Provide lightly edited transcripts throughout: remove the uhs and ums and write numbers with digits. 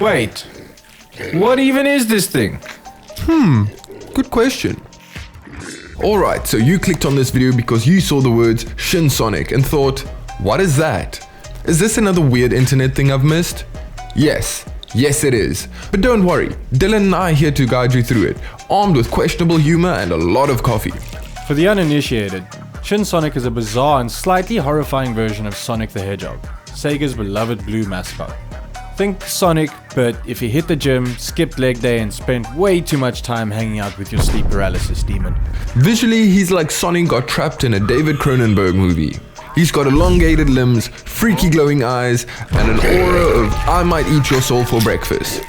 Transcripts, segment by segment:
Wait, what even is this thing? Good question. Alright, so you clicked on this video because you saw the words Shin Sonic and thought, what is that? Is this another weird internet thing I've missed? Yes it is. But don't worry, Dylan and I are here to guide you through it, armed with questionable humor and a lot of coffee. For the uninitiated, Shin Sonic is a bizarre and slightly horrifying version of Sonic the Hedgehog, Sega's beloved blue mascot. Think Sonic, but if you hit the gym, skipped leg day and spent way too much time hanging out with your sleep paralysis demon. Visually, he's like Sonic got trapped in a David Cronenberg movie. He's got elongated limbs, freaky glowing eyes, and an aura of I might eat your soul for breakfast.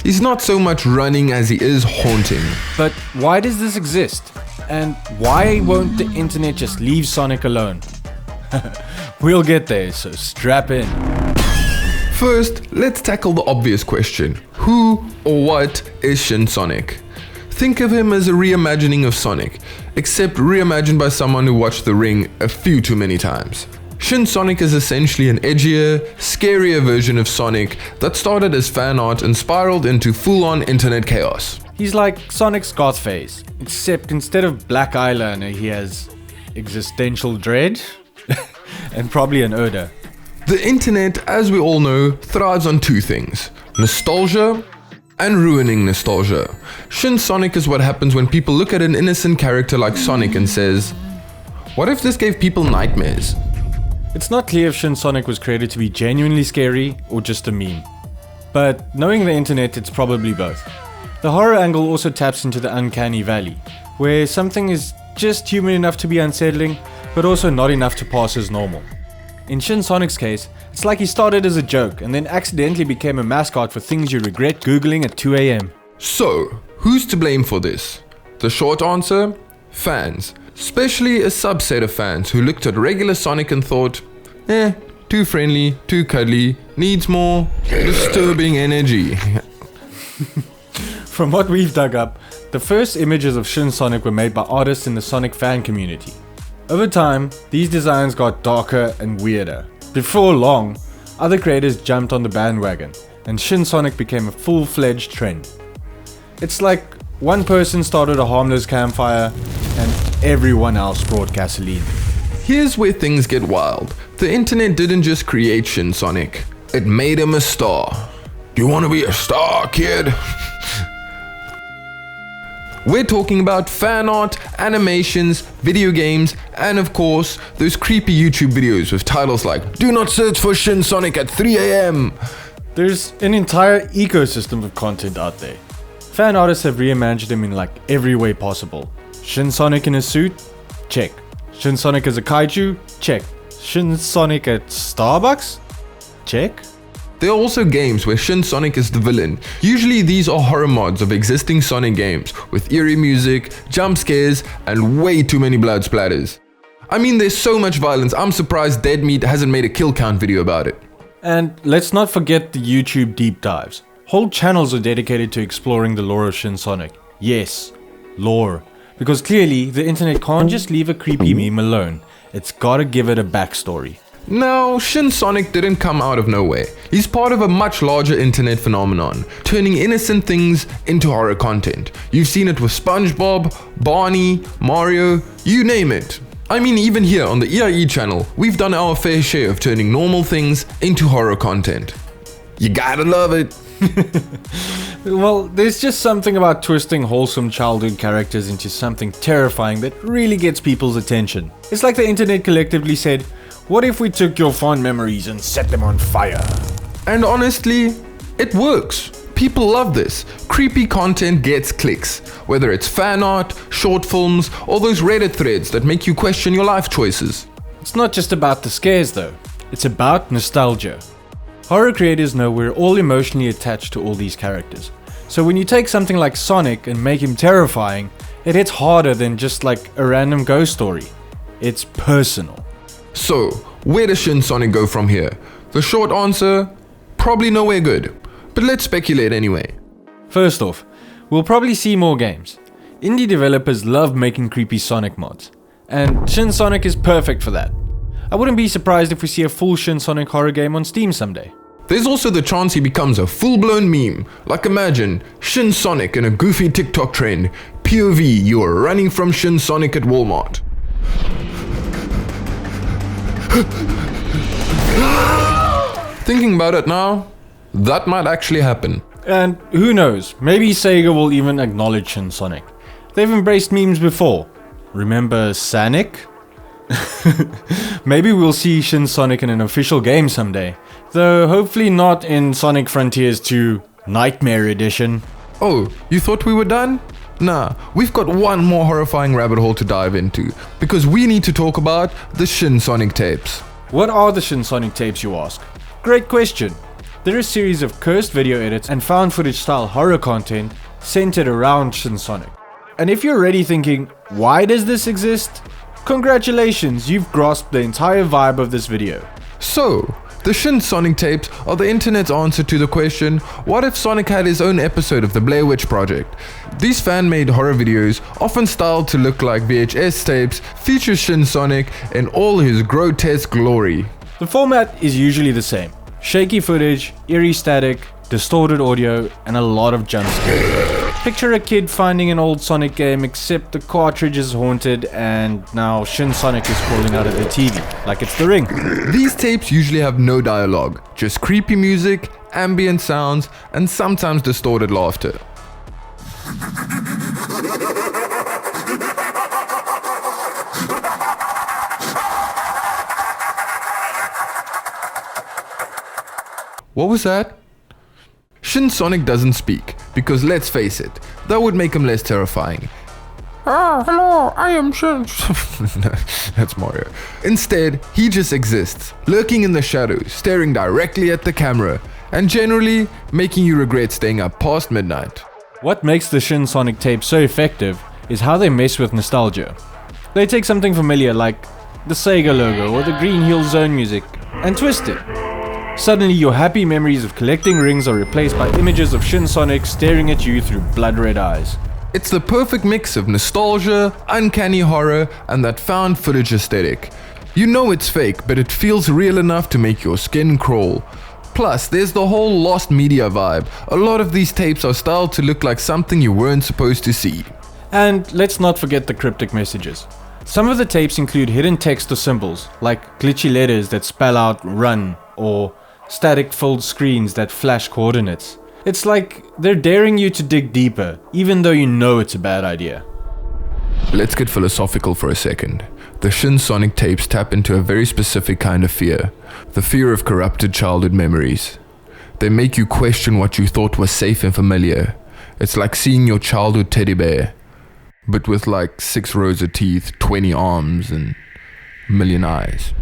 He's not so much running as he is haunting. But why does this exist? And why won't the internet just leave Sonic alone? We'll get there, so strap in. First, let's tackle the obvious question. Who or what is Shin Sonic? Think of him as a reimagining of Sonic, except reimagined by someone who watched The Ring a few too many times. Shin Sonic is essentially an edgier, scarier version of Sonic that started as fan art and spiraled into full-on internet chaos. He's like Sonic's goth phase, except instead of black eyeliner, he has existential dread and probably an odor. The internet, as we all know, thrives on two things: nostalgia and ruining nostalgia. Shin Sonic is what happens when people look at an innocent character like Sonic and says, what if this gave people nightmares? It's not clear if Shin Sonic was created to be genuinely scary or just a meme. But knowing the internet, it's probably both. The horror angle also taps into the uncanny valley, where something is just human enough to be unsettling, but also not enough to pass as normal. In Shin Sonic's case, it's like he started as a joke and then accidentally became a mascot for things you regret googling at 2 a.m. So, who's to blame for this? The short answer? Fans. Especially a subset of fans who looked at regular Sonic and thought, too friendly, too cuddly, needs more disturbing energy. From what we've dug up, the first images of Shin Sonic were made by artists in the Sonic fan community. Over time, these designs got darker and weirder. Before long, other creators jumped on the bandwagon, and Shin Sonic became a full-fledged trend. It's like one person started a harmless campfire, and everyone else brought gasoline. Here's where things get wild. The internet didn't just create Shin Sonic, it made him a star. Do you want to be a star, kid? We're talking about fan art, animations, video games, and of course, those creepy YouTube videos with titles like "Do not search for Shin Sonic at 3 a.m. There's an entire ecosystem of content out there. Fan artists have reimagined him in like every way possible. Shin Sonic in a suit? Check. Shin Sonic as a kaiju? Check. Shin Sonic at Starbucks? Check. There are also games where Shin Sonic is the villain. Usually these are horror mods of existing Sonic games, with eerie music, jump scares, and way too many blood splatters. I mean, there's so much violence, I'm surprised Dead Meat hasn't made a kill count video about it. And let's not forget the YouTube deep dives. Whole channels are dedicated to exploring the lore of Shin Sonic. Yes, lore. Because clearly, the internet can't just leave a creepy meme alone. It's gotta give it a backstory. Now, Shin Sonic didn't come out of nowhere. He's part of a much larger internet phenomenon, turning innocent things into horror content. You've seen it with SpongeBob, Barney, Mario, you name it. I mean, even here on the E.I.E channel, we've done our fair share of turning normal things into horror content. You gotta love it. Well, there's just something about twisting wholesome childhood characters into something terrifying that really gets people's attention. It's like the internet collectively said, what if we took your fond memories and set them on fire? And honestly, it works. People love this. Creepy content gets clicks, whether it's fan art, short films, or those Reddit threads that make you question your life choices. It's not just about the scares though, it's about nostalgia. Horror creators know we're all emotionally attached to all these characters. So when you take something like Sonic and make him terrifying, it hits harder than just like a random ghost story. It's personal. So, where does Shin Sonic go from here? The short answer, probably nowhere good. But let's speculate anyway. First off, we'll probably see more games. Indie developers love making creepy Sonic mods, and Shin Sonic is perfect for that. I wouldn't be surprised if we see a full Shin Sonic horror game on Steam someday. There's also the chance he becomes a full-blown meme. Like imagine, Shin Sonic in a goofy TikTok trend. POV, you are running from Shin Sonic at Walmart. Thinking about it now, that might actually happen. And who knows, maybe Sega will even acknowledge Shin Sonic. They've embraced memes before. Remember Sonic? Maybe we'll see Shin Sonic in an official game someday. Though hopefully not in Sonic Frontiers 2 Nightmare Edition. Oh, you thought we were done? Nah, we've got one more horrifying rabbit hole to dive into, because we need to talk about the Shin Sonic tapes. What are the Shin Sonic tapes, you ask? Great question. They're a series of cursed video edits and found footage style horror content centered around Shin Sonic. And if you're already thinking, why does this exist? Congratulations, you've grasped the entire vibe of this video. So, the Shin Sonic tapes are the internet's answer to the question, what if Sonic had his own episode of the Blair Witch Project? These fan-made horror videos, often styled to look like VHS tapes, feature Shin Sonic in all his grotesque glory. The format is usually the same. Shaky footage, eerie static, distorted audio, and a lot of jump scares. Picture a kid finding an old Sonic game except the cartridge is haunted and now Shin Sonic is crawling out of the TV, like it's The Ring. These tapes usually have no dialogue, just creepy music, ambient sounds, and sometimes distorted laughter. What was that? Shin Sonic doesn't speak, because let's face it, that would make him less terrifying. Ah, hello, I am Shin. That's Mario. Instead, he just exists, lurking in the shadows, staring directly at the camera, and generally making you regret staying up past midnight. What makes the Shin Sonic tape so effective is how they mess with nostalgia. They take something familiar like the SEGA logo or the Green Hill Zone music and twist it. Suddenly your happy memories of collecting rings are replaced by images of Shin Sonic staring at you through blood-red eyes. It's the perfect mix of nostalgia, uncanny horror, and that found footage aesthetic. You know it's fake, but it feels real enough to make your skin crawl. Plus, there's the whole lost media vibe. A lot of these tapes are styled to look like something you weren't supposed to see. And let's not forget the cryptic messages. Some of the tapes include hidden text or symbols, like glitchy letters that spell out run, or static filled screens that flash coordinates. It's like they're daring you to dig deeper, even though you know it's a bad idea. Let's get philosophical for a second. The Shin Sonic tapes tap into a very specific kind of fear. The fear of corrupted childhood memories. They make you question what you thought was safe and familiar. It's like seeing your childhood teddy bear, but with like 6 rows of teeth, 20 arms, and a million eyes.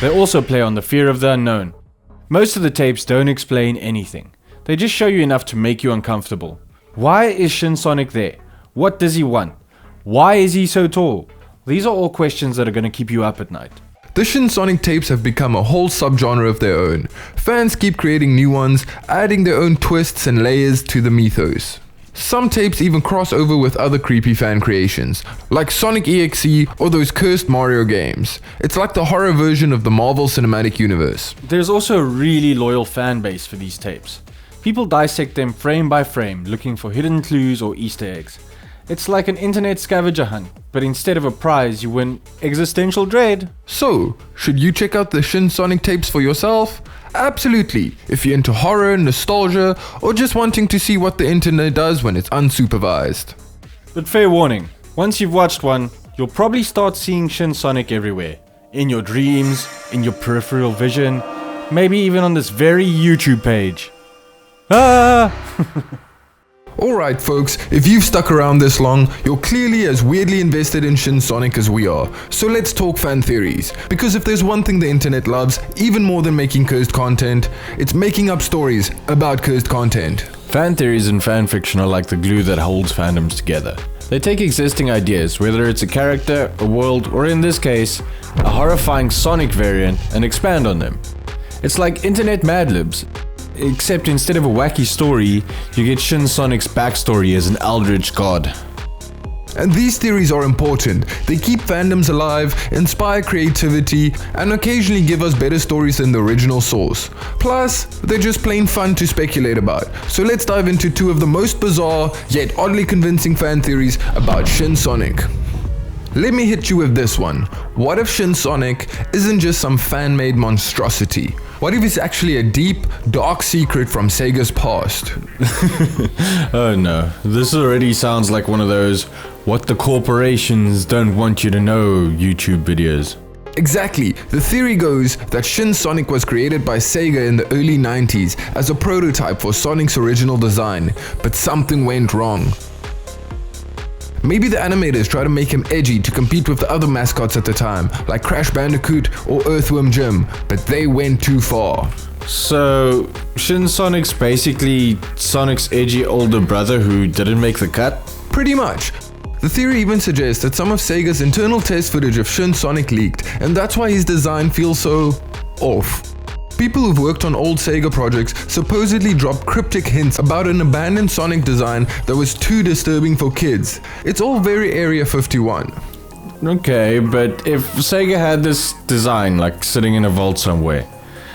They also play on the fear of the unknown. Most of the tapes don't explain anything. They just show you enough to make you uncomfortable. Why is Shin Sonic there? What does he want? Why is he so tall? These are all questions that are going to keep you up at night. The Shin Sonic tapes have become a whole subgenre of their own. Fans keep creating new ones, adding their own twists and layers to the mythos. Some tapes even cross over with other creepy fan creations, like sonic.exe or those cursed Mario games. It's like the horror version of the Marvel Cinematic Universe. There's also a really loyal fan base for these tapes. People dissect them frame by frame, looking for hidden clues or Easter eggs. It's like an internet scavenger hunt, but instead of a prize, you win existential dread. So, should you check out the Shin Sonic tapes for yourself? Absolutely, if you're into horror, nostalgia, or just wanting to see what the internet does when it's unsupervised. But fair warning, once you've watched one, you'll probably start seeing Shin Sonic everywhere. In your dreams, in your peripheral vision, maybe even on this very YouTube page. Ah! Alright folks, if you've stuck around this long, you're clearly as weirdly invested in Shin Sonic as we are. So let's talk fan theories. Because if there's one thing the internet loves, even more than making cursed content, it's making up stories about cursed content. Fan theories and fan fiction are like the glue that holds fandoms together. They take existing ideas, whether it's a character, a world, or in this case, a horrifying Sonic variant, and expand on them. It's like internet Mad Libs. Except instead of a wacky story, you get Shin Sonic's backstory as an eldritch god. And these theories are important. They keep fandoms alive, inspire creativity, and occasionally give us better stories than the original source. Plus, they're just plain fun to speculate about. So let's dive into two of the most bizarre, yet oddly convincing fan theories about Shin Sonic. Let me hit you with this one. What if Shin Sonic isn't just some fan-made monstrosity? What if it's actually a deep, dark secret from Sega's past? Oh no, this already sounds like one of those what the corporations don't want you to know YouTube videos. Exactly. The theory goes that Shin Sonic was created by Sega in the early 90s as a prototype for Sonic's original design, but something went wrong. Maybe the animators tried to make him edgy to compete with the other mascots at the time, like Crash Bandicoot or Earthworm Jim, but they went too far. So, Shin Sonic's basically Sonic's edgy older brother who didn't make the cut? Pretty much. The theory even suggests that some of Sega's internal test footage of Shin Sonic leaked, and that's why his design feels so off. People who've worked on old Sega projects supposedly dropped cryptic hints about an abandoned Sonic design that was too disturbing for kids. It's all very Area 51. Okay, but if Sega had this design like sitting in a vault somewhere,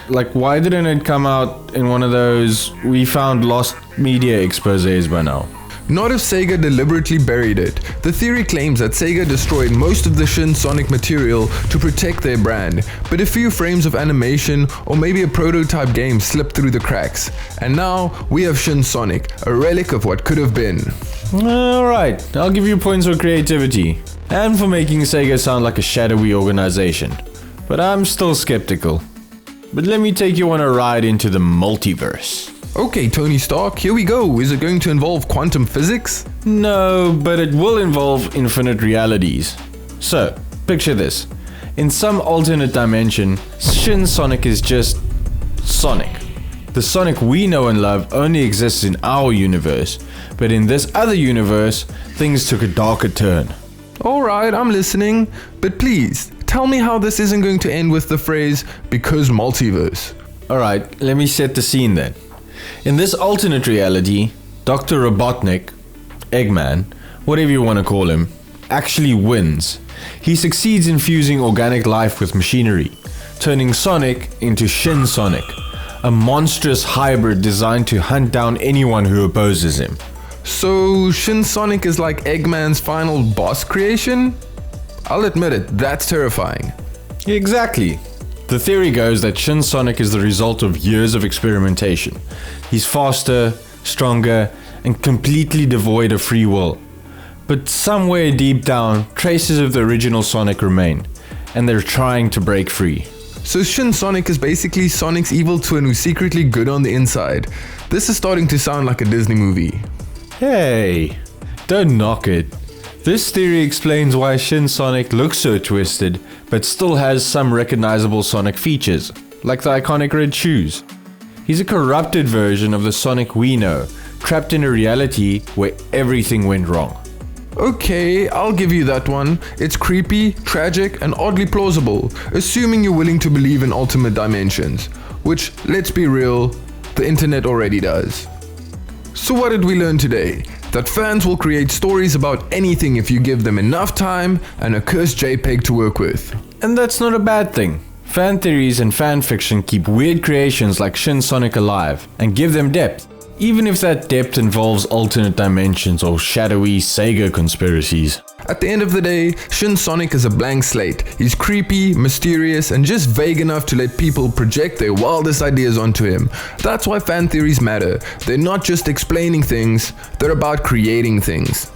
like why didn't it come out in one of those we found lost media exposés by now? Not if Sega deliberately buried it. The theory claims that Sega destroyed most of the Shin Sonic material to protect their brand, but a few frames of animation or maybe a prototype game slipped through the cracks. And now we have Shin Sonic, a relic of what could have been. Alright, I'll give you points for creativity, and for making Sega sound like a shadowy organization. But I'm still skeptical. But let me take you on a ride into the multiverse. Okay, Tony Stark, here we go. Is it going to involve quantum physics? No, but it will involve infinite realities. So, picture this. In some alternate dimension, Shin Sonic is just Sonic. The Sonic we know and love only exists in our universe, but in this other universe, things took a darker turn. Alright, I'm listening, but please, tell me how this isn't going to end with the phrase, because multiverse. Alright, let me set the scene then. In this alternate reality, Dr. Robotnik, Eggman, whatever you want to call him, actually wins. He succeeds in fusing organic life with machinery, turning Sonic into Shin Sonic, a monstrous hybrid designed to hunt down anyone who opposes him. So, Shin Sonic is like Eggman's final boss creation? I'll admit it, that's terrifying. Exactly. The theory goes that Shin Sonic is the result of years of experimentation. He's faster, stronger, and completely devoid of free will. But somewhere deep down, traces of the original Sonic remain, and they're trying to break free. So Shin Sonic is basically Sonic's evil twin who's secretly good on the inside. This is starting to sound like a Disney movie. Hey, don't knock it. This theory explains why Shin Sonic looks so twisted, but still has some recognizable Sonic features, like the iconic red shoes. He's a corrupted version of the Sonic we know, trapped in a reality where everything went wrong. Okay, I'll give you that one. It's creepy, tragic, and oddly plausible, assuming you're willing to believe in ultimate dimensions, which, let's be real, the internet already does. So what did we learn today? That fans will create stories about anything if you give them enough time and a cursed JPEG to work with. And that's not a bad thing. Fan theories and fan fiction keep weird creations like Shin Sonic alive and give them depth, even if that depth involves alternate dimensions or shadowy Sega conspiracies. At the end of the day, Shin Sonic is a blank slate. He's creepy, mysterious, and just vague enough to let people project their wildest ideas onto him. That's why fan theories matter. They're not just explaining things, they're about creating things.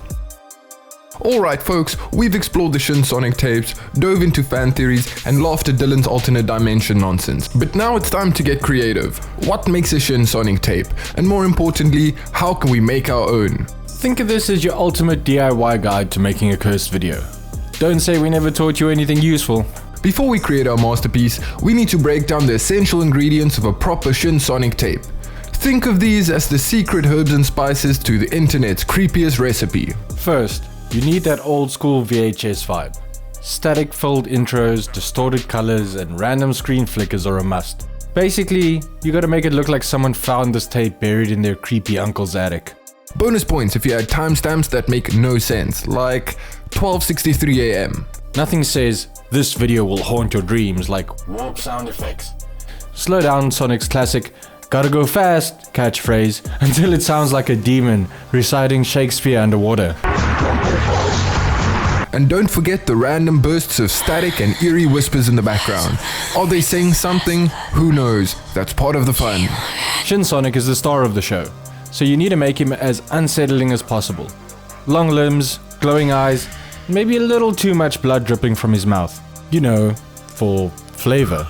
Alright folks, we've explored the Shin Sonic tapes, dove into fan theories, and laughed at Dylan's alternate dimension nonsense. But now it's time to get creative. What makes a Shin Sonic tape? And more importantly, how can we make our own? Think of this as your ultimate DIY guide to making a cursed video. Don't say we never taught you anything useful. Before we create our masterpiece, we need to break down the essential ingredients of a proper Shin Sonic tape. Think of these as the secret herbs and spices to the internet's creepiest recipe. First, you need that old school VHS vibe. Static filled intros, distorted colors, and random screen flickers are a must. Basically, you gotta make it look like someone found this tape buried in their creepy uncle's attic. Bonus points if you add timestamps that make no sense, like 12:63 AM. Nothing says, this video will haunt your dreams like warp sound effects. Slow down Sonic's classic, gotta go fast catchphrase until it sounds like a demon reciting Shakespeare underwater. And don't forget the random bursts of static and eerie whispers in the background. Are they saying something? Who knows? That's part of the fun. Shin Sonic is the star of the show, so you need to make him as unsettling as possible. Long limbs, glowing eyes, maybe a little too much blood dripping from his mouth. You know, for flavor.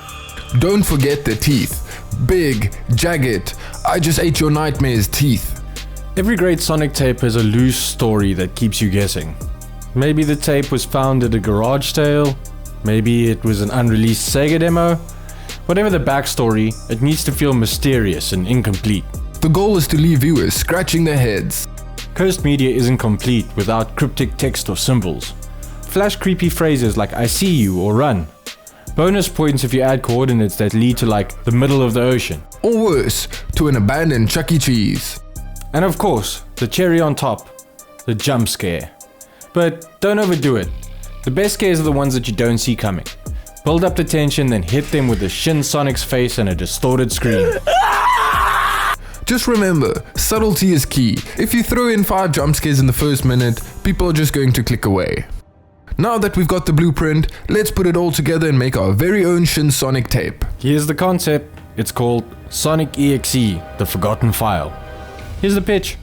Don't forget the teeth. Big, jagged, I just ate your nightmares teeth. Every great Sonic tape has a loose story that keeps you guessing. Maybe the tape was found at a garage sale, maybe it was an unreleased SEGA demo. Whatever the backstory, it needs to feel mysterious and incomplete. The goal is to leave viewers scratching their heads. Cursed media isn't complete without cryptic text or symbols. Flash creepy phrases like I see you or run. Bonus points if you add coordinates that lead to like the middle of the ocean. Or worse, to an abandoned Chuck E. Cheese. And of course, the cherry on top, the jump scare. But don't overdo it. The best scares are the ones that you don't see coming. Build up the tension, then hit them with the Shin Sonic's face and a distorted scream. Just remember, subtlety is key. If you throw in 5 jump scares in the first minute, people are just going to click away. Now that we've got the blueprint, let's put it all together and make our very own Shin Sonic tape. Here's the concept. It's called sonic.exe, the forgotten file. Here's the pitch.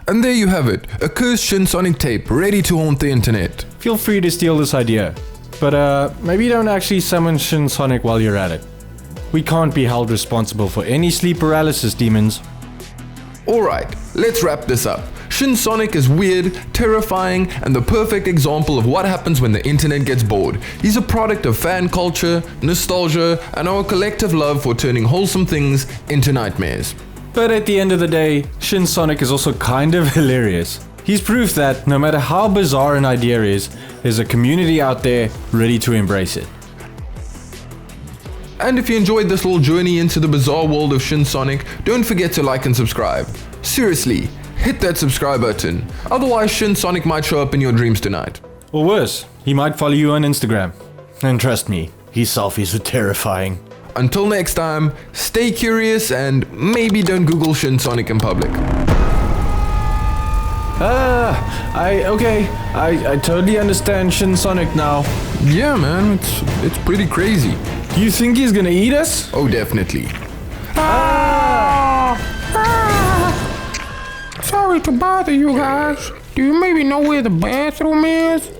And there you have it, a cursed Shin Sonic tape ready to haunt the internet. Feel free to steal this idea, but maybe don't actually summon Shin Sonic while you're at it. We can't be held responsible for any sleep paralysis demons. Alright, let's wrap this up. Shin Sonic is weird, terrifying, and the perfect example of what happens when the internet gets bored. He's a product of fan culture, nostalgia, and our collective love for turning wholesome things into nightmares. But at the end of the day, Shin Sonic is also kind of hilarious. He's proof that no matter how bizarre an idea is, there's a community out there ready to embrace it. And if you enjoyed this little journey into the bizarre world of Shin Sonic, don't forget to like and subscribe. Seriously, hit that subscribe button. Otherwise, Shin Sonic might show up in your dreams tonight. Or worse, he might follow you on Instagram. And trust me, his selfies are terrifying. Until next time, stay curious and maybe don't Google Shin Sonic in public. I totally understand Shin Sonic now. Yeah man, it's pretty crazy. You think he's gonna eat us? Oh definitely. Sorry to bother you guys. Do you maybe know where the bathroom is?